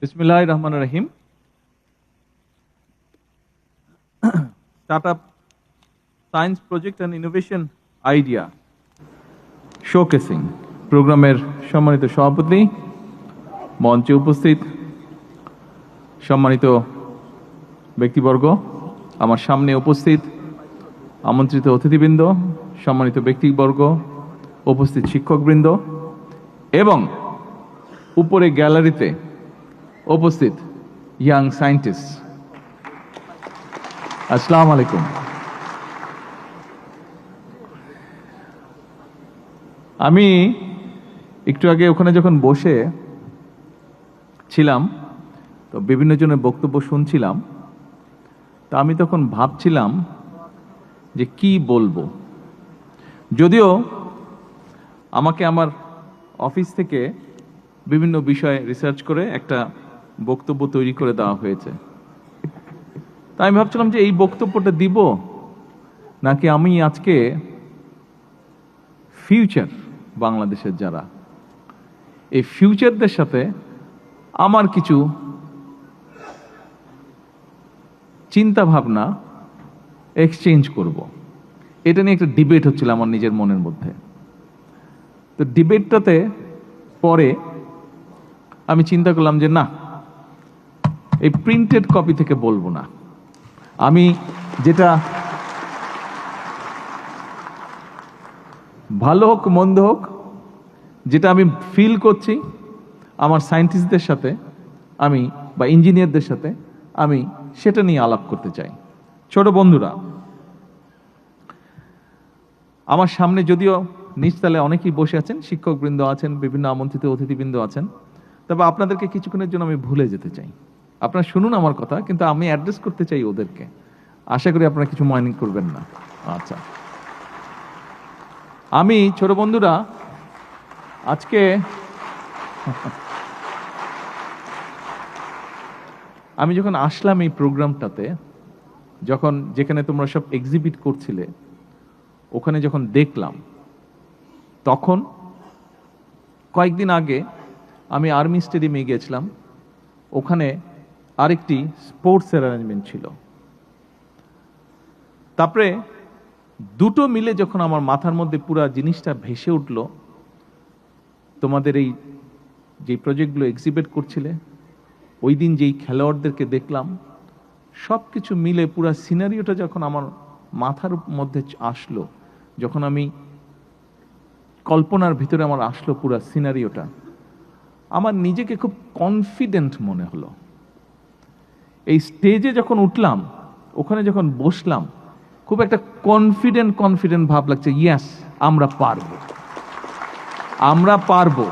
বিসমিল্লাহির রহমানির রহিম। Startup science project and innovation idea showcasing প্রোগ্রামের সম্মানিত সভাপতি, মঞ্চে উপস্থিত সম্মানিত ব্যক্তিবর্গ, আমার সামনে উপস্থিত আমন্ত্রিত অতিথিবৃন্দ, সম্মানিত ব্যক্তিবর্গ, উপস্থিত শিক্ষকবৃন্দ এবং উপরে গ্যালারিতে উপস্থিত ইয়াং সায়েন্টিস্ট, আসসালামু আলাইকুম। আমি একটু আগে ওখানে যখন বসে ছিলাম তো বিভিন্ন জনের বক্তব্য শুনছিলাম, তা আমি তখন ভাবছিলাম যে কি বলবো। যদিও আমাকে আমার অফিস থেকে বিভিন্ন বিষয়ে রিসার্চ করে একটা বক্তব্য তৈরি করে দেওয়া হয়েছে, তাই আমি ভাবছিলাম যে এই বক্তব্যটা দিব নাকি আমি আজকে ফিউচার বাংলাদেশের যারা এই ফিউচারদের সাথে আমার কিছু চিন্তা ভাবনা এক্সচেঞ্জ করব। এটা নিয়ে একটা ডিবেট হচ্ছিল আমার নিজের মনের মধ্যে। তো ডিবেটটাতে পরে আমি চিন্তা করলাম যে না, এই প্রিন্টেড কপি থেকে বলবো না। আমি যেটা ভালো হোক মন্দ হোক, যেটা আমি ফিল করছি আমার সায়েন্টিস্টদের সাথে আমি বা ইঞ্জিনিয়ারদের সাথে আমি সেটা নিয়ে আলাপ করতে চাই। ছোট বন্ধুরা, আমার সামনে যদিও নিচতলে অনেকেই বসে আছেন, শিক্ষকবৃন্দ আছেন, বিভিন্ন আমন্ত্রিত অতিথিবৃন্দ আছেন, তবে আপনাদেরকে কিছুক্ষণের জন্য আমি ভুলে যেতে চাই। আপনারা শুনুন আমার কথা, কিন্তু আমি অ্যাড্রেস করতে চাই ওদেরকে। আশা করি আপনারা কিছু মনে করবেন না। আচ্ছা, আমি ছোট বন্ধুরা আজকে আমি যখন আসলাম এই প্রোগ্রামটাতে, যেখানে তোমরা সব এক্সিবিট করছিলে, ওখানে যখন দেখলাম, তখন কয়েকদিন আগে আমি আর্মি স্টেডিয়ামে গিয়েছিলাম। ওখানে আরেকটি স্পোর্টসের অ্যারেঞ্জমেন্ট ছিল। তারপরে দুটো মিলে যখন আমার মাথার মধ্যে পুরা জিনিসটা ভেসে উঠল, তোমাদের এই যে প্রজেক্টগুলো এক্সিবিট করছিলে, ওই দিন যেই খেলোয়াড়দেরকে দেখলাম, সব কিছু মিলে পুরা সিনারিওটা যখন আমার মাথার মধ্যে আসলো, যখন আমি কল্পনার ভিতরে আমার আসলো পুরা সিনারিওটা, আমার নিজেকে খুব কনফিডেন্ট মনে হলো। এই স্টেজে যখন উঠলাম, ওখানে যখন বসলাম, খুব একটা কনফিডেন্ট ভাব লাগছে। ইয়েস, আমরা পারবো, আমরা পারবো।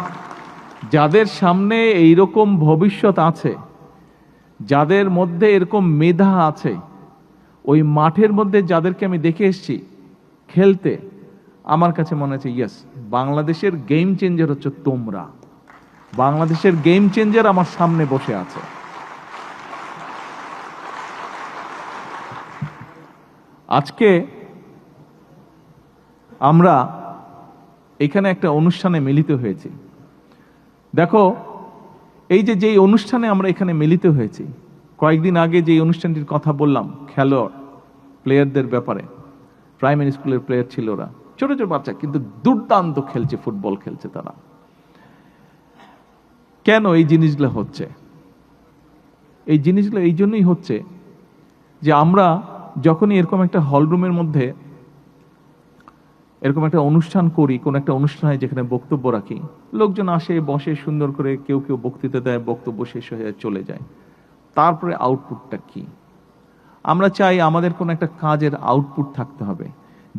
যাদের সামনে এইরকম ভবিষ্যৎ আছে, যাদের মধ্যে এরকম মেধা আছে, ওই মাঠের মধ্যে যাদেরকে আমি দেখে এসেছি খেলতে, আমার কাছে মনে হচ্ছে ইয়েস, বাংলাদেশের গেম চেঞ্জার হচ্ছে তোমরা। বাংলাদেশের গেম চেঞ্জার আমার সামনে বসে আছে। আজকে আমরা এখানে একটা অনুষ্ঠানে মিলিত হয়েছি। দেখো, এই যে যেই অনুষ্ঠানে আমরা এখানে মিলিত হয়েছি, কয়েকদিন আগে যে অনুষ্ঠানটির কথা বললাম, খেলোয়াড় প্লেয়ারদের ব্যাপারে, প্রাইমারি স্কুলের প্লেয়ার ছিল ওরা, ছোট ছোট বাচ্চা, কিন্তু দুর্দান্ত খেলছে, ফুটবল খেলছে তারা। কেন এই জিনিসগুলো হচ্ছে? এই জিনিসগুলো এই জন্যই হচ্ছে যে আমরা যখনই এরকম একটা হলরুমের মধ্যে এরকম একটা অনুষ্ঠান করি, কোন একটা অনুষ্ঠানে যেখানে বক্তব্য রাখি, লোকজন আসে, বসে, সুন্দর করে কেউ কেউ বক্তৃতা দেয়, বক্তব্য শেষ হয়ে চলে যায়। তারপরে আউটপুটটা কি? আমরা চাই আমাদের কোনো একটা কাজের আউটপুট থাকতে হবে,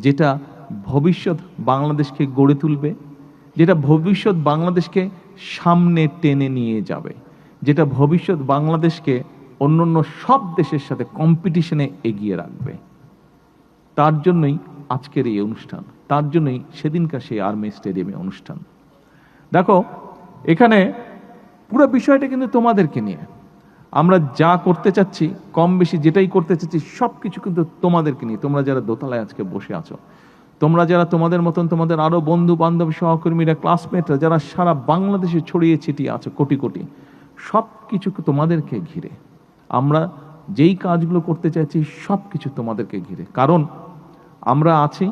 যেটা ভবিষ্যৎ বাংলাদেশকে গড়ে তুলবে, যেটা ভবিষ্যৎ বাংলাদেশকে সামনে টেনে নিয়ে যাবে, যেটা ভবিষ্যৎ বাংলাদেশকে অন্যান্য সব দেশের সাথে কম্পিটিশনে এগিয়ে রাখবে। তার জন্যই আজকের এই অনুষ্ঠান, তার জন্যই সেদিনকার সেই আর্মি স্টেডিয়ামে অনুষ্ঠান। দেখো, এখানে পুরো বিষয়টা কিন্তু তোমাদেরকে নিয়ে। আমরা যা করতে চাচ্ছি, কম বেশি যেটাই করতে চাচ্ছি, সব কিছু কিন্তু তোমাদেরকে নিয়ে। তোমরা যারা দোতলায় আজকে বসে আছো, তোমরা যারা তোমাদের মতন তোমাদের আরো বন্ধু বান্ধব, সহকর্মীরা, ক্লাসমেটরা যারা সারা বাংলাদেশে ছড়িয়ে ছিটিয়ে আছো, কোটি কোটি, সব কিছু তোমাদেরকে ঘিরে। আমরা যেই কাজগুলো করতে চাইছি সব কিছু তোমাদেরকে ঘিরে, কারণ আমরা আছি,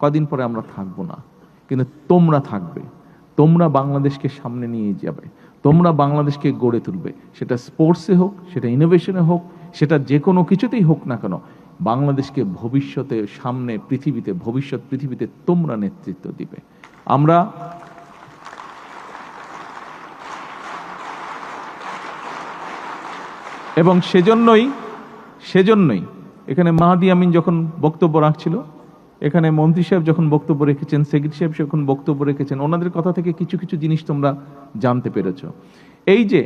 কদিন পরে আমরা থাকবো না, কিন্তু তোমরা থাকবে, তোমরা বাংলাদেশকে সামনে নিয়ে যাবে, তোমরা বাংলাদেশকে গড়ে তুলবে, সেটা স্পোর্টসে হোক, সেটা ইনোভেশনে হোক, সেটা যে কোনো কিছুতেই হোক না কেন, বাংলাদেশকে ভবিষ্যতে সামনে পৃথিবীতে, ভবিষ্যৎ পৃথিবীতে তোমরা নেতৃত্ব দিবে। আমরা এবং সেজন্যই এখানে মাহাদি আমিন যখন বক্তব্য রাখছিল, এখানে মন্ত্রী সাহেব যখন বক্তব্য রেখেছেন, সেক্রেটারি সাহেব যখন বক্তব্য রেখেছেন, ওনাদের কথা থেকে কিছু কিছু জিনিস তোমরা জানতে পেরেছ। এই যে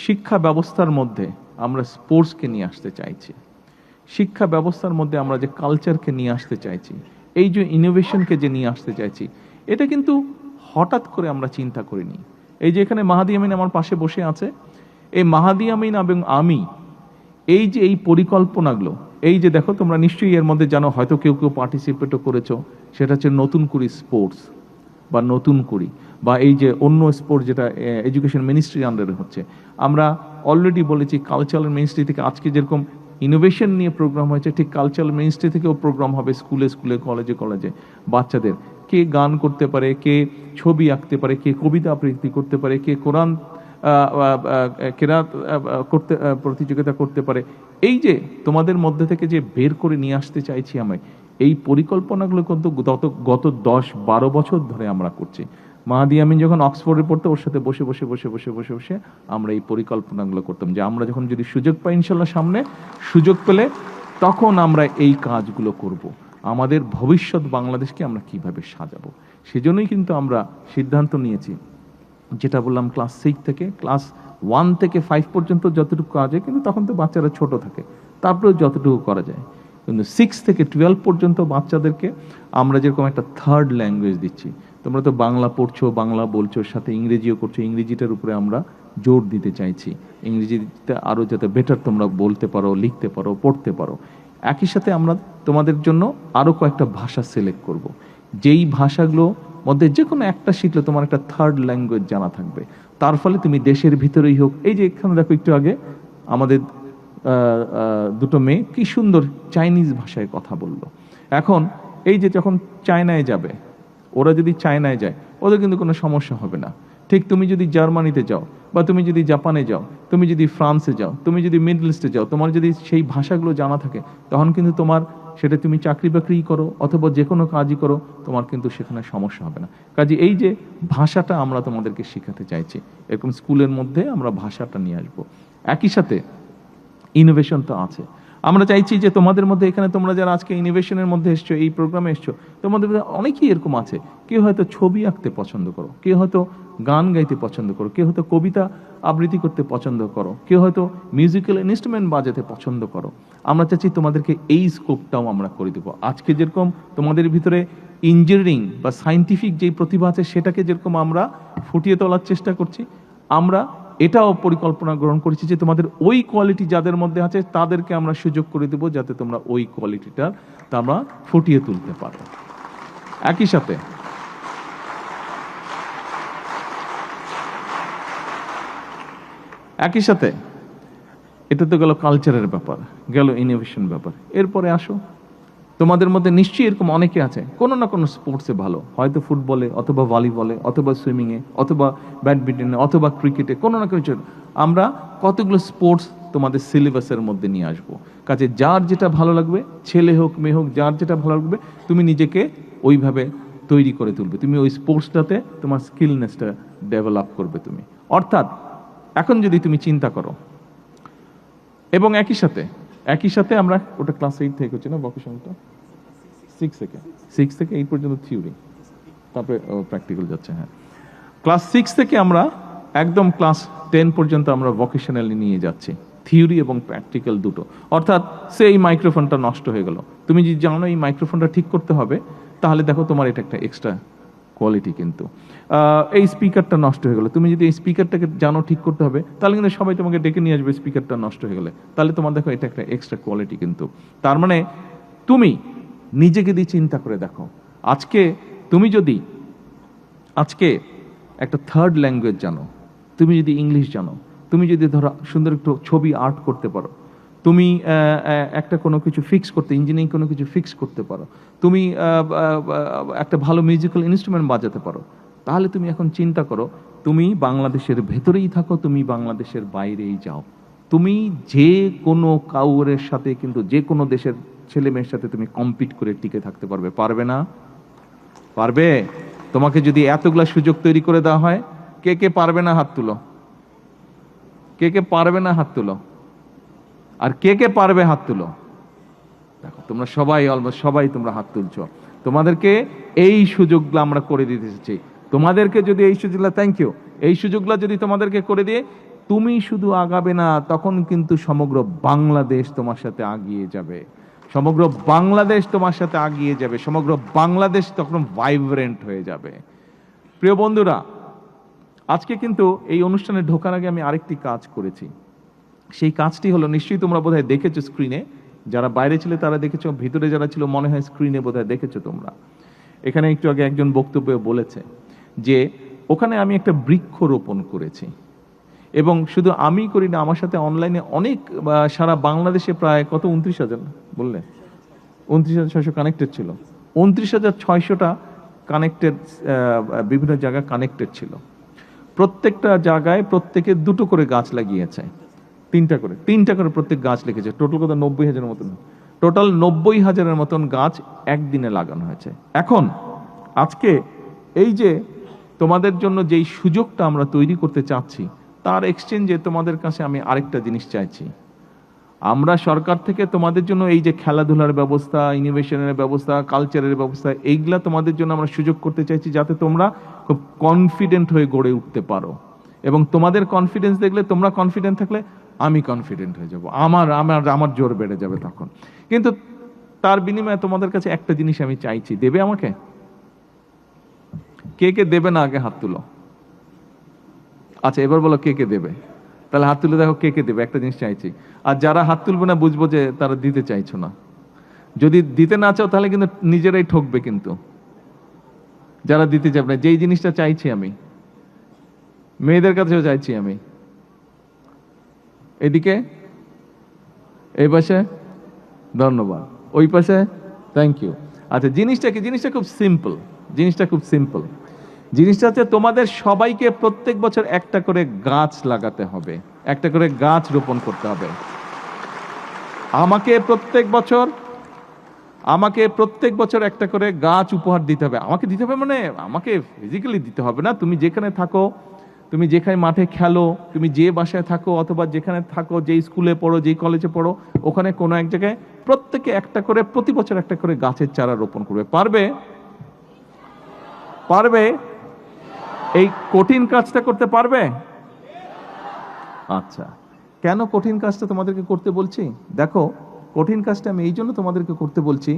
শিক্ষা ব্যবস্থার মধ্যে আমরা স্পোর্টসকে নিয়ে আসতে চাইছি, শিক্ষা ব্যবস্থার মধ্যে আমরা যে কালচারকে নিয়ে আসতে চাইছি, এই যে ইনোভেশনকে যে নিয়ে আসতে চাইছি, এটা কিন্তু হঠাৎ করে আমরা চিন্তা করিনি। এই যে এখানে মাহাদি আমিন আমার পাশে বসে আছে, এই মাহাদি আমিন এবং আমি এই যে এই পরিকল্পনাগুলো, এই যে দেখো তোমরা নিশ্চয়ই এর মধ্যে জানো, হয়তো কেউ কেউ পার্টিসিপেটও করেছো, সেটা হচ্ছে নতুন করি স্পোর্টস বা নতুন করি, বা এই যে অন্য স্পোর্টস যেটা এডুকেশন মিনিস্ট্রির আন্ডারে হচ্ছে। আমরা অলরেডি বলেছি কালচারাল মিনিস্ট্রি থেকে আজকে যেরকম ইনোভেশন নিয়ে প্রোগ্রাম হয়েছে, ঠিক কালচারাল মিনিস্ট্রি থেকেও প্রোগ্রাম হবে স্কুলে স্কুলে, কলেজে কলেজে। বাচ্চাদের কে গান করতে পারে, কে ছবি আঁকতে পারে, কে কবিতা আবৃত্তি করতে পারে, কে কোরআন কেরাত করতে প্রতিযোগিতা করতে পারে। এই যে তোমাদের মধ্যে থেকে যে বের করে নিয়ে আসতে চাইছি আমি, এই পরিকল্পনাগুলো কিন্তু গত 10-12 বছর ধরে আমরা করছি। মাহাদি আমিন যখন অক্সফোর্ডে পড়তো, ওর সাথে বসে বসে বসে বসে বসে বসে আমরা এই পরিকল্পনাগুলো করতাম, যে আমরা যখন যদি সুযোগ পাই, ইনশাল্লাহ সামনে সুযোগ পেলে তখন আমরা এই কাজগুলো করব। আমাদের ভবিষ্যৎ বাংলাদেশকে আমরা কিভাবে সাজাবো, সেজন্যই কিন্তু আমরা সিদ্ধান্ত নিয়েছি, যেটা বললাম ক্লাস 6 থেকে ক্লাস 1 থেকে 5 পর্যন্ত যতটুকু করা যায়, কিন্তু তখন তো বাচ্চারা ছোট থাকে, তারপরেও যতটুকু করা যায়। কিন্তু 6 থেকে 12 পর্যন্ত বাচ্চাদেরকে আমরা যেরকম একটা থার্ড ল্যাঙ্গুয়েজ দিচ্ছি, তোমরা তো বাংলা পড়ছো, বাংলা বলছো, সাথে ইংরেজিও করছো, ইংরেজিটার উপরে আমরা জোর দিতে চাইছি। ইংরেজিতে আরও যাতে বেটার তোমরা বলতে পারো, লিখতে পারো, পড়তে পারো। একই সাথে আমরা তোমাদের জন্য আরও কয়েকটা ভাষা সিলেক্ট করব, যেই ভাষাগুলো মধ্যে যে কোনো একটা শিখলে তোমার একটা থার্ড ল্যাঙ্গুয়েজ জানা থাকবে। তার ফলে তুমি দেশের ভিতরেই হোক, এই যে এখানে দেখো একটু আগে আমাদের দুটো মেয়ে কি সুন্দর চাইনিজ ভাষায় কথা বললো। এখন এই যে যখন চায়নায় যাবে, ওরা যদি চায়নায় যায়, ওদের কিন্তু কোনো সমস্যা হবে না। ঠিক তুমি যদি জার্মানিতে যাও, বা তুমি যদি জাপানে যাও, তুমি যদি ফ্রান্সে যাও, তুমি যদি মিডল ইস্টে যাও, তোমার যদি সেই ভাষাগুলো জানা থাকে, তখন কিন্তু তোমার সেটা তুমি চাকরি বাকরি করো অথবা যে কোনো কাজই করো, তোমার কিন্তু সেখানে সমস্যা হবে না। কাজে এই যে ভাষাটা আমরা তোমাদেরকে শেখাতে চাইছি, এরকম স্কুলের মধ্যে আমরা ভাষাটা নিয়ে আসবো। একই সাথে ইনোভেশন তো আছে। আমরা চাইছি যে তোমাদের মধ্যে, এখানে তোমরা যারা আজকে ইনোভেশনের মধ্যে এসছো, এই প্রোগ্রামে এসছো, তোমাদের মধ্যে অনেকেই এরকম আছে, কেউ হয়তো ছবি আঁকতে পছন্দ করো, কেউ হয়তো গান গাইতে পছন্দ করো, কেউ হয়তো কবিতা আবৃত্তি করতে পছন্দ করো, কেউ হয়তো মিউজিক্যাল ইনস্ট্রুমেন্ট বাজাতে পছন্দ করো। আমরা চাচ্ছি তোমাদেরকে এই স্কোপটাও আমরা করে দেবো। আজকে যেরকম তোমাদের ভিতরে ইঞ্জিনিয়ারিং বা সায়েন্টিফিক যেই প্রতিভা আছে, সেটাকে যেরকম আমরা ফুটিয়ে তোলার চেষ্টা করছি, আমরা এটাও পরিকল্পনা গ্রহণ করেছি যে তোমাদের ওই কোয়ালিটি যাদের মধ্যে আছে, তাদেরকে আমরা সুযোগ করে দেবো, যাতে তোমরা ওই কোয়ালিটিটা তোমরা ফুটিয়ে তুলতে পারো। একই সাথে এটা তো গেল কালচারের ব্যাপার, গেল ইনোভেশন ব্যাপার। এরপরে আসো, তোমাদের মধ্যে নিশ্চয়ই এরকম অনেকে আছে কোনো না কোনো স্পোর্টসে ভালো, হয়তো ফুটবলে অথবা ভলিবলে অথবা সুইমিংয়ে অথবা ব্যাডমিন্টনে অথবা ক্রিকেটে, কোনো না কিছু। আমরা কতগুলো স্পোর্টস তোমাদের সিলেবাসের মধ্যে নিয়ে আসবো। কাজে যার যেটা ভালো লাগবে, ছেলে হোক মেয়ে হোক, যার যেটা ভালো লাগবে, তুমি নিজেকে ওইভাবে তৈরি করে তুলবে, তুমি ওই স্পোর্টসটাতে তোমার স্কিলনেসটা ডেভেলপ করবে তুমি। অর্থাৎ এখন যদি তুমি চিন্তা করো, এবং একই সাথে আমরা ওটা ক্লাস 8 থেকে হচ্ছে না, ভোকেশনালটা 6 থেকে 8 পর্যন্ত থিওরি, তারপরে প্র্যাকটিক্যাল যাচ্ছে। হ্যাঁ, ক্লাস 6 থেকে আমরা একদম ক্লাস 10 পর্যন্ত আমরা ভোকেশনালি নিয়ে যাচ্ছি, থিওরি এবং প্র্যাকটিক্যাল দুটো। অর্থাৎ এই মাইক্রোফোনটা নষ্ট হয়ে গেল, তুমি যদি জানো এই মাইক্রোফোনটা ঠিক করতে হবে, তাহলে দেখো তোমার এটা একটা এক্সট্রা কোয়ালিটি। কিন্তু এই স্পিকারটা নষ্ট হয়ে গেল, তুমি যদি এই স্পিকারটাকে জানো ঠিক করতে হবে, তাহলে কিন্তু সবাই তোমাকে ডেকে নিয়ে আসবে স্পিকারটা নষ্ট হয়ে গেলে, তাহলে তোমার দেখো এটা একটা এক্সট্রা কোয়ালিটি। কিন্তু তার মানে তুমি নিজেকে দিয়ে চিন্তা করে দেখো, আজকে তুমি যদি আজকে একটা থার্ড ল্যাঙ্গুয়েজ জানো, তুমি যদি ইংলিশ জানো, তুমি যদি ধরো সুন্দর একটু ছবি আর্ট করতে পারো, তুমি একটা কোনো কিছু ফিক্স করতে, ইঞ্জিনিয়ারিং কোনো কিছু ফিক্স করতে পারো, তুমি একটা ভালো মিউজিক্যাল ইনস্ট্রুমেন্ট বাজাতে পারো, তাহলে তুমি এখন চিন্তা করো, তুমি বাংলাদেশের ভেতরেই থাকো, তুমি বাংলাদেশের বাইরেই যাও, তুমি যে কোনো কাউরের সাথে কিন্তু যে কোনো দেশের ছেলে মেয়ের সাথে তুমি কম্পিট করে টিকে থাকতে পারবে। পারবে না? পারবে? তোমাকে যদি এতগুলা সুযোগ তৈরি করে দেওয়া হয়, কে কে পারবে না হাত তুলো। কে কে পারবে না হাত তুলো। আর কে কে পারবে হাত তুলো। দেখো তোমরা সবাই, অলমোস্ট সবাই তোমরা হাত তুলছো। তোমাদেরকে এই সুযোগগুলো আমরা করে দিতে চাই। তোমাদেরকে যদি এই সুযোগগুলো, থ্যাংক ইউ, এই সুযোগগুলো যদি তোমাদেরকে করে দিয়ে তুমি শুধু আগাবে না, তখন কিন্তু সমগ্র বাংলাদেশ তোমার সাথে আগিয়ে যাবে। সমগ্র বাংলাদেশ তোমার সাথে আগিয়ে যাবে। সমগ্র বাংলাদেশ তখন ভাইব্রেন্ট হয়ে যাবে। প্রিয় বন্ধুরা, আজকে কিন্তু এই অনুষ্ঠানে ঢোকার আগে আমি আরেকটি কাজ করেছি। সেই কাজটি হলো, নিশ্চয়ই তোমরা বোধহয় দেখেছো স্ক্রিনে, যারা বাইরে ছিল তারা দেখেছো, ভিতরে যারা ছিল মনে হয় স্ক্রিনে বোধহয় দেখেছো তোমরা। এখানে একটু আগে একজন বক্তব্যে বলেছে যে ওখানে আমি একটা বৃক্ষ রোপণ করেছি, এবং শুধু আমি করি না, আমার সাথে অনলাইনে অনেক, সারা বাংলাদেশে প্রায় কত 29,000 বললে, 29,600 কানেক্টেড ছিল। 29,600টা কানেক্টেড, বিভিন্ন জায়গায় কানেক্টেড ছিল। প্রত্যেকটা জায়গায় প্রত্যেকে দুটো করে গাছ লাগিয়েছে, তিনটা করে প্রত্যেক গাছ লিখেছে। টোটাল কত? 90,000 মতন। টোটাল 90,000-এর মতন গাছ একদিনে লাগানো হয়েছে। এখন আজকে এই যে তোমাদের জন্য যেই সুযোগটা আমরা তৈরি করতে চাচ্ছি, তার এক্সচেঞ্জে তোমাদের কাছে আমি আরেকটা জিনিস চাইছি। আমরা সরকার থেকে তোমাদের জন্য এই যে খেলাধুলার ব্যবস্থা, ইনোভেশনের ব্যবস্থা, কালচারের ব্যবস্থা, এইগুলা তোমাদের জন্য আমরা সুযোগ করতে চাইছি, যাতে তোমরা খুব কনফিডেন্ট হয়ে গড়ে উঠতে পারো। এবং তোমাদের কনফিডেন্স দেখলে, তোমরা কনফিডেন্ট থাকলে আমি কনফিডেন্ট হয়ে যাব, আমার জোর বেড়ে যাবে তখন। কিন্তু তার বিনিময়ে তোমাদের কাছে একটা জিনিস আমি চাইছি, দেবে আমাকে? কে কে দেবে না আগে হাত তুলো। আচ্ছা, এবার বলো কে কে দেবে। তাহলে হাত তুলে দেখো কে কে দেবে। একটা জিনিস চাইছি। আর যারা হাত তুলবে না, বুঝবো যে তারা দিতে চাইছো না। যদি দিতে না চাও তাহলে কিন্তু নিজেরাই ঠকবে। কিন্তু যারা দিতে চাবে না, যেই জিনিসটা চাইছি আমি, মেয়েদের কাছেও চাইছি আমি। এদিকে, এই পাশে, ধন্যবাদ। ওই পাশে, থ্যাংক ইউ। আচ্ছা, জিনিসটা কি? জিনিসটা খুব সিম্পল। জিনিসটা হচ্ছে, তোমাদের সবাইকে প্রত্যেক বছর একটা করে গাছ লাগাতে হবে, একটা করে গাছ রোপণ করতে হবে। আমাকে প্রত্যেক বছর একটা করে গাছ উপহার দিতে হবে। আমাকে দিতে হবে মানে আমাকে ফিজিক্যালি দিতে হবে না। তুমি যেখানে থাকো, তুমি যেখানে মাঠে খেলো, তুমি যে বাসায় থাকো, অথবা যেখানে থাকো, যেই স্কুলে পড়ো, যেই কলেজে পড়ো, ওখানে কোনো এক জায়গায় প্রত্যেকে একটা করে, প্রতি বছর একটা করে গাছের চারা রোপণ করবে। পারবে? এই কঠিন কাজটা করতে পারবে? আচ্ছা, কেন কঠিন কাজটা তোমাদেরকে করতে বলছি? দেখো, কঠিন কাজটা আমি এই জন্য তোমাদেরকে করতে বলছি,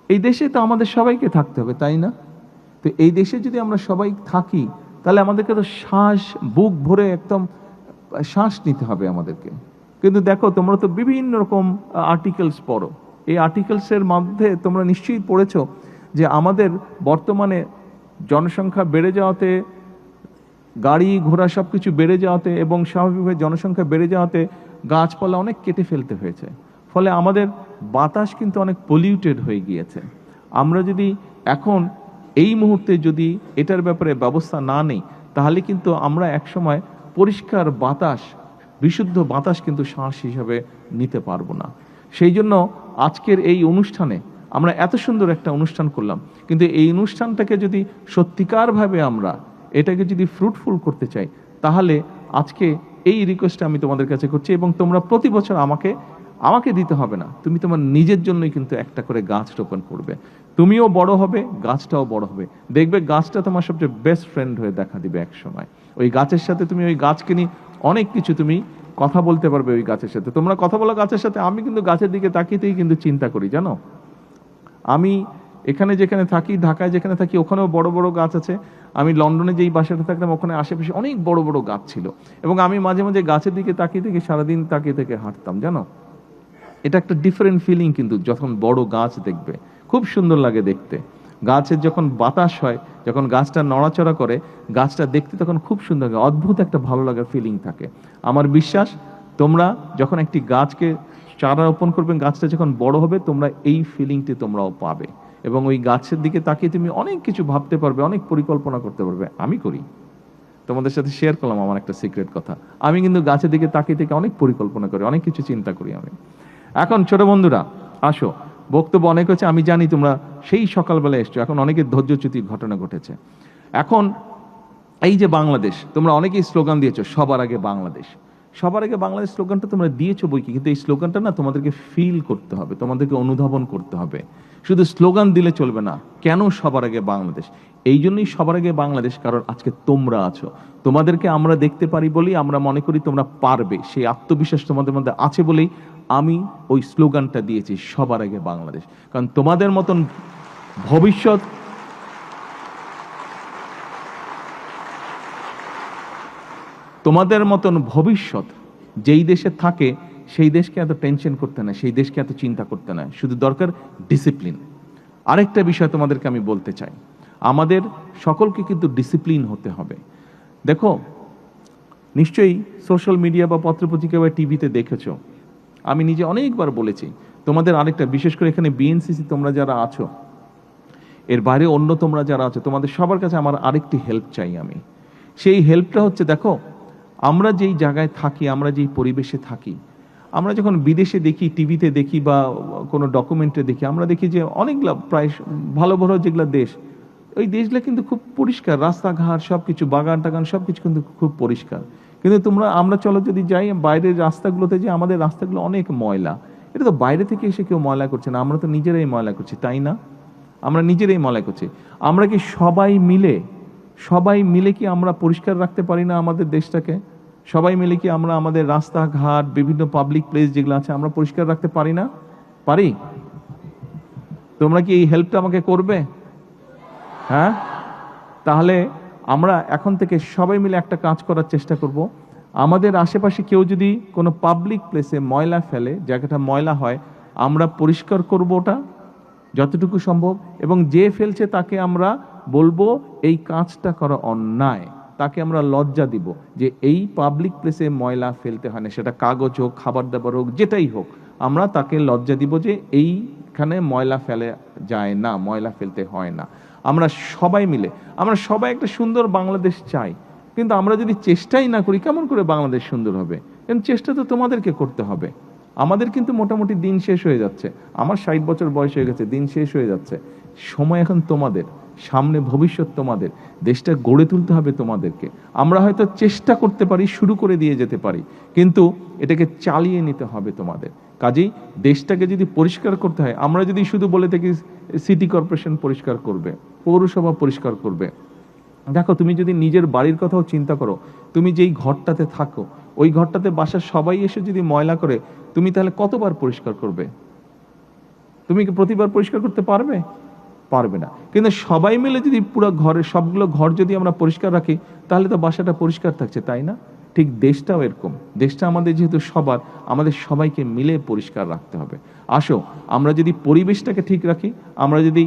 এই দেশে তো আমাদের সবাইকে থাকতে হবে, তাই না? তো এই দেশে যদি আমরা সবাই থাকি, তাহলে আমাদেরকে তো বুক ভরে একদম শ্বাস নিতে হবে আমাদেরকে। কিন্তু দেখো, তোমরা তো বিভিন্ন রকম আর্টিকেলস পড়ো। এই আর্টিকেলসের মধ্যে তোমরা নিশ্চয়ই পড়েছো যে আমাদের বর্তমানে জনসংখ্যা বেড়ে যাওয়াতে, গাড়ি ঘোড়া সব কিছু বেড়ে যাওয়াতে, এবং স্বাভাবিকভাবে জনসংখ্যা বেড়ে যাওয়াতে গাছপালা অনেক কেটে ফেলতে হয়েছে। ফলে আমাদের বাতাস কিন্তু অনেক পলিউটেড হয়ে গিয়েছে। আমরা যদি এখন এই মুহূর্তে যদি এটার ব্যাপারে ব্যবস্থা না নেই, তাহলে কিন্তু আমরা একসময় পরিষ্কার বাতাস, বিশুদ্ধ বাতাস কিন্তু শ্বাস হিসাবে নিতে পারবো না। সেই জন্য আজকের এই অনুষ্ঠানে আমরা এত সুন্দর একটা অনুষ্ঠান করলাম, কিন্তু এই অনুষ্ঠানটাকে যদি সত্যিকারভাবে আমরা এটাকে যদি ফ্রুটফুল করতে চাই, তাহলে আজকে এই রিকোয়েস্টটা আমি তোমাদের কাছে করছি। এবং তোমরা প্রতি বছর আমাকে দিতে হবে না, তুমি তোমার নিজের জন্যই কিন্তু একটা করে গাছ রোপণ করবে। তুমিও বড় হবে, গাছটাও বড় হবে। দেখবে গাছটা তোমার সবচেয়ে বেস্ট ফ্রেন্ড হয়ে দেখা দিবে এক সময়। ওই গাছের সাথে তুমি, ওই গাছকে নিয়ে অনেক কিছু তুমি কথা বলতে পারবে ওই গাছের সাথে। তোমরা কথা বলো গাছের সাথে। আমি কিন্তু গাছের দিকে তাকিয়েতেই কিন্তু চিন্তা করি, জানো। আমি এখানে যেখানে থাকি, ঢাকায় যেখানে থাকি, ওখানেও বড় বড় গাছ আছে। আমি লন্ডনে যেই বাসাটা থাকতাম, ওখানে আশেপাশে অনেক বড় বড় গাছ ছিল, এবং আমি মাঝে মাঝে গাছের দিকে তাকিয়ে থেকে সারাদিন তাকিয়ে থেকে হাঁটতাম, জানো। এটা একটা ডিফারেন্ট ফিলিং কিন্তু, যখন বড় গাছ দেখবে খুব সুন্দর লাগে দেখতে। গাছের যখন বাতাস হয়, যখন গাছটা নড়াচড়া করে, গাছটা দেখতে তখন খুব সুন্দর লাগে, অদ্ভুত একটা ভালো লাগার ফিলিং থাকে। আমার বিশ্বাস তোমরা যখন একটি গাছকে চারা রোপণ করবে, গাছটা যখন বড় হবে, তোমরা এই ফিলিংটি তোমরাও পাবে, এবং ওই গাছের দিকে তাকিয়ে তুমি অনেক কিছু ভাবতে পারবে, অনেক পরিকল্পনা করতে পারবে। আমি করি, তোমাদের সাথে শেয়ার করলাম আমার একটা সিক্রেট কথা। আমি কিন্তু গাছের দিকে তাকিয়ে থেকে অনেক পরিকল্পনা করি, অনেক কিছু চিন্তা করি আমি। এখন ছোট বন্ধুরা আসো, বক্তব্য অনেক হচ্ছে, আমি জানি তোমরা সেই সকালবেলা এসছো, এখন অনেকের ধৈর্যচ্যুতির ঘটনা ঘটেছে। এখন এই যে বাংলাদেশ, তোমরা অনেকেই স্লোগান দিয়েছো, সবার আগে বাংলাদেশ। সবার আগে বাংলাদেশ স্লোগানটা তোমরা দিয়েছো বই কি, কিন্তু এই স্লোগানটা না তোমাদেরকে ফিল করতে হবে, তোমাদেরকে অনুধাবন করতে হবে। শুধু স্লোগান দিলে চলবে না। কেন সবার আগে বাংলাদেশ? এই জন্যই সবার আগে বাংলাদেশ, কারণ আজকে তোমরা আছো। তোমাদেরকে আমরা দেখতে পারি বলেই আমরা মনে করি তোমরা পারবে, সেই আত্মবিশ্বাস তোমাদের মধ্যে আছে বলেই আমি ওই স্লোগানটা দিয়েছি, সবার আগে বাংলাদেশ। কারণ তোমাদের মতন ভবিষ্যৎ, তোমাদের মতন ভবিষ্যৎ যেই দেশে থাকে, সেই দেশকে এত টেনশন করতে না, সেই দেশকে এত চিন্তা করতে না, শুধু দরকার ডিসিপ্লিন। আরেকটা বিষয় তোমাদেরকে আমি বলতে চাই, আমাদের সকলকে কিন্তু ডিসিপ্লিন হতে হবে। দেখো, নিশ্চয়ই সোশ্যাল মিডিয়া বা পত্রপত্রিকা বা টিভিতে দেখেছো, আমি নিজে অনেকবার বলেছি তোমাদের আরেকটা, বিশেষ করে এখানে বিএনসিসি তোমরা যারা আছো, এর বাইরে অন্য তোমরা যারা আছো, তোমাদের সবার কাছে আমার আরেকটি হেল্প চাই আমি। সেই হেল্পটা হচ্ছে, দেখো আমরা যেই জায়গায় থাকি, আমরা যেই পরিবেশে থাকি, আমরা যখন বিদেশে দেখি, টিভিতে দেখি বা কোনো ডকুমেন্টে দেখি, আমরা দেখি যে অনেকগুলো প্রায় ভালো ভালো যেগুলো দেশ, ওই দেশগুলো কিন্তু খুব পরিষ্কার, রাস্তাঘাট সব কিছু, বাগান টাগান সব কিছু কিন্তু খুব পরিষ্কার। কিন্তু আমরা চলো যদি যাই বাইরের রাস্তাগুলোতে, যে আমাদের রাস্তাগুলো অনেক ময়লা। এটা তো বাইরে থেকে এসে কেউ ময়লা করছে না, আমরা তো নিজেরাই ময়লা করছি, তাই না? আমরা নিজেরাই ময়লা করছি। আমরা কি সবাই মিলে কি আমরা পরিষ্কার রাখতে পারি না আমাদের দেশটাকে? সবাই মিলে কি আমরা আমাদের রাস্তাঘাট, বিভিন্ন পাবলিক প্লেস যেগুলো আছে, আমরা পরিষ্কার রাখতে পারি না? পারি? তোমরা কি এই হেল্পটা আমাকে করবে? হ্যাঁ, তাহলে আমরা এখন থেকে সবাই মিলে একটা কাজ করার চেষ্টা করব। আমাদের আশেপাশে কেউ যদি কোনো পাবলিক প্লেসে ময়লা ফেলে, জায়গাটা ময়লা হয়, আমরা পরিষ্কার করব ওটা যতটুকু সম্ভব, এবং যে ফেলছে তাকে আমরা বলবো এই কাজটা করা অন্যায়, তাকে আমরা লজ্জা দিব যে এই পাবলিক প্লেসে ময়লা ফেলতে হয় না, সেটা কাগজ হোক, খাবার দাবার হোক, যেটাই হোক, আমরা তাকে লজ্জা দিব যে এইখানে ময়লা ফেলে যায় না, ময়লা ফেলতে হয় না। আমরা সবাই একটা সুন্দর বাংলাদেশ চাই, কিন্তু আমরা যদি চেষ্টাই না করি, কেমন করে বাংলাদেশ সুন্দর হবে? কিন্তু চেষ্টা তো তোমাদেরকে করতে হবে। আমাদের কিন্তু মোটামুটি দিন শেষ হয়ে যাচ্ছে, আমার 60 বছর বয়স হয়ে গেছে, দিন শেষ হয়ে যাচ্ছে। সময় এখন তোমাদের, সামনে ভবিষ্যৎ তোমাদের, দেশটা গড়ে তুলতে হবে তোমাদেরকে। আমরা হয়তো চেষ্টা করতে পারি, শুরু করে দিয়ে যেতে পারি, কিন্তু এটাকে চালিয়ে নিতে হবে তোমাদের। কাজেই দেশটাকে যদি পরিষ্কার করতে হয়, আমরা যদি শুধু বলে থাকি সিটি কর্পোরেশন পরিষ্কার করবে, পৌরসভা পরিষ্কার করবে, দেখো তুমি যদি নিজের বাড়ির কথাও চিন্তা করো, তুমি যেই ঘরটাতে থাকো, ওই ঘরটাতে বাসার সবাই এসে যদি ময়লা করে, তুমি তাহলে কতবার পরিষ্কার করবে? তুমি কি প্রতিবার পরিষ্কার করতে পারবে? পারবে না। কিন্তু সবাই মিলে যদি পুরো ঘরের সবগুলো ঘর যদি আমরা পরিষ্কার রাখি, তাহলে তো বাসাটা পরিষ্কার থাকছে, তাই না? ঠিক দেশটাও এরকম, দেশটা আমাদের যেহেতু সবার, আমাদের সবাইকে মিলে পরিষ্কার রাখতে হবে। আসো, আমরা যদি পরিবেশটাকে ঠিক রাখি, আমরা যদি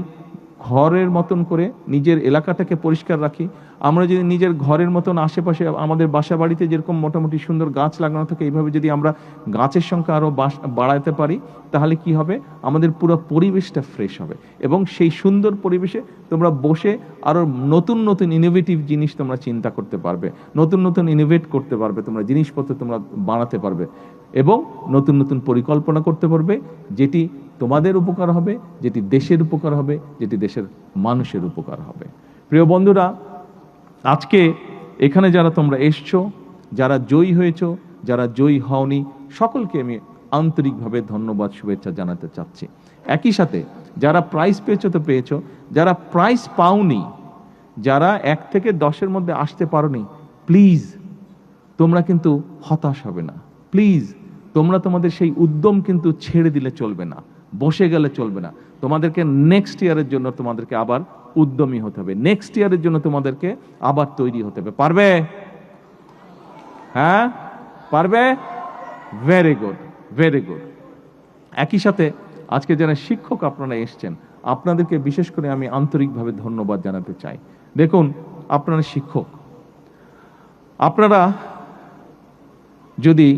ঘরের মতন করে নিজের এলাকাটাকে পরিষ্কার রাখি, আমরা যদি নিজের ঘরের মতন আশেপাশে আমাদের বাসা বাড়িতে যেরকম মোটামুটি সুন্দর গাছ লাগানো থাকে, এইভাবে যদি আমরা গাছের সংখ্যা আরও বাড়াতে পারি, তাহলে কি হবে? আমাদের পুরো পরিবেশটা ফ্রেশ হবে, এবং সেই সুন্দর পরিবেশে তোমরা বসে আরও নতুন নতুন ইনোভেটিভ জিনিস তোমরা চিন্তা করতে পারবে, নতুন নতুন ইনোভেট করতে পারবে, তোমরা জিনিসপত্র তোমরা বানাতে পারবে, এবং নতুন নতুন পরিকল্পনা করতে পারবে, যেটি তোমাদের উপকার হবে, যেটি দেশের উপকার হবে, যেটি দেশের মানুষের উপকার হবে। প্রিয় বন্ধুরা, আজকে এখানে যারা তোমরা এসছো, যারা জয়ী হয়েছো, যারা জয়ী হওনি, সকলকে আমি আন্তরিকভাবে ধন্যবাদ, শুভেচ্ছা জানাতে চাচ্ছি। একই সাথে যারা প্রাইজ পেয়েছো তো পেয়েছো, যারা প্রাইজ পাওনি, যারা 1 থেকে 10-এর মধ্যে আসতে পারোনি, প্লিজ তোমরা কিন্তু হতাশ হবে না। প্লিজ তোমরা তোমাদের সেই উদ্যম কিন্তু ছেড়ে দিলে চলবে না, বসে গেলে চলবে না। তোমাদেরকে নেক্সট ইয়ারের জন্য তোমাদেরকে আবার উদ্যমী হতে হবে, নেক্সট ইয়ারের জন্য তোমাদেরকে আবার তৈরি হতে হবে। পারবে? হ্যাঁ, পারবে? Very good, very good. একই সাথে আজকে যারা শিক্ষক আপনারা এসছেন, আপনাদেরকে বিশেষ করে আমি আন্তরিকভাবে ধন্যবাদ জানাতে চাই। দেখুন, আপনারা শিক্ষক, আপনারা যদি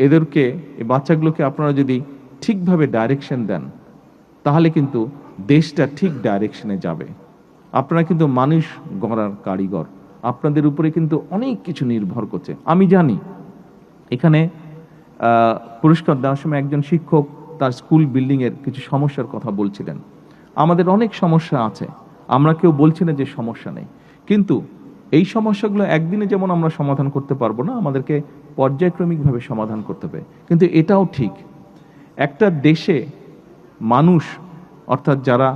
এদেরকে, এই বাচ্চাগুলোকে আপনারা যদি ঠিকভাবে ডাইরেকশন দেন, তাহলে কিন্তু দেশটা ঠিক ডাইরেকশনে যাবে। আপনারা কিন্তু মানুষ গড়ার কারিগর, আপনাদের উপরে কিন্তু অনেক কিছু নির্ভর করছে। আমি জানি এখানে পুরস্কার দেওয়ার সময় একজন শিক্ষক তার স্কুল বিল্ডিংয়ের কিছু সমস্যার কথা বলছিলেন। আমাদের অনেক সমস্যা আছে, আমরা কেউ বলছি না যে সমস্যা নেই, কিন্তু এই সমস্যাগুলো একদিনে যেমন আমরা সমাধান করতে পারবো না, আমাদেরকে পর্যায়ক্রমিকভাবে সমাধান করতে হবে। কিন্তু এটাও ঠিক, একটা দেশে মানুষ অর্থাৎ যারা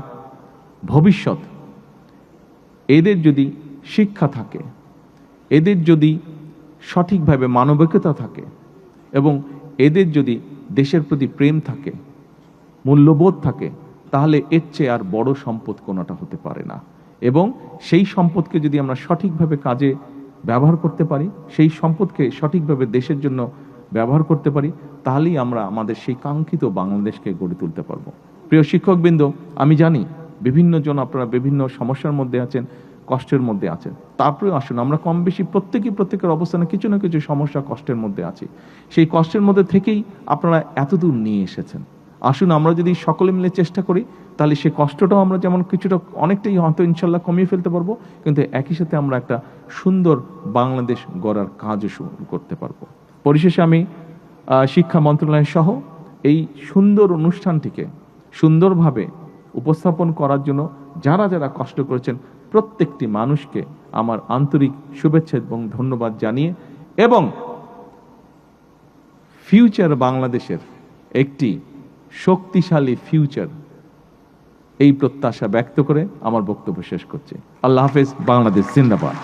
ভবিষ্যৎ, এদের যদি শিক্ষা থাকে, এদের যদি সঠিকভাবে মানবিকতা থাকে এবং এদের যদি দেশের প্রতি প্রেম থাকে, মূল্যবোধ থাকে, তাহলে এর চেয়ে আর বড় সম্পদ কোনোটা হতে পারে না। এবং সেই সম্পদকে যদি আমরা সঠিকভাবে কাজে ব্যবহার করতে পারি, সেই সম্পদকে সঠিকভাবে দেশের জন্য ব্যবহার করতে পারি, তাহলেই আমরা আমাদের সেই কাঙ্ক্ষিত বাংলাদেশকে গড়ে তুলতে পারবো। প্রিয় শিক্ষকবৃন্দ, আমি জানি বিভিন্ন জন আপনারা বিভিন্ন সমস্যার মধ্যে আছেন, কষ্টের মধ্যে আছেন। তারপরে আসুন, আমরা কম বেশি প্রত্যেকের অবস্থানে কিছু না কিছু সমস্যা, কষ্টের মধ্যে আছি। সেই কষ্টের মধ্যে থেকেই আপনারা এতদূর নিয়ে এসেছেন। আসুন আমরা যদি সকলে মিলে চেষ্টা করি, তাহলে সেই কষ্টটাও আমরা যেমন কিছুটা অনেকটাই হয়তো ইনশাল্লাহ কমিয়ে ফেলতে পারবো, কিন্তু একই সাথে আমরা একটা সুন্দর বাংলাদেশ গড়ার কাজও শুরু করতে পারবো। পরিশেষে আমি শিক্ষা মন্ত্রণালয় সহ এই সুন্দর অনুষ্ঠানটিকে সুন্দরভাবে উপস্থাপন করার জন্য যারা যারা কষ্ট করেছেন, প্রত্যেকটি মানুষকে আমার আন্তরিক শুভেচ্ছা এবং ধন্যবাদ জানিয়ে, এবং ফিউচার বাংলাদেশের একটি শক্তিশালী ফিউচার, এই প্রত্যাশা ব্যক্ত করে আমার বক্তব্য শেষ করছি। আল্লাহ হাফেজ। বাংলাদেশ জিন্দাবাদ।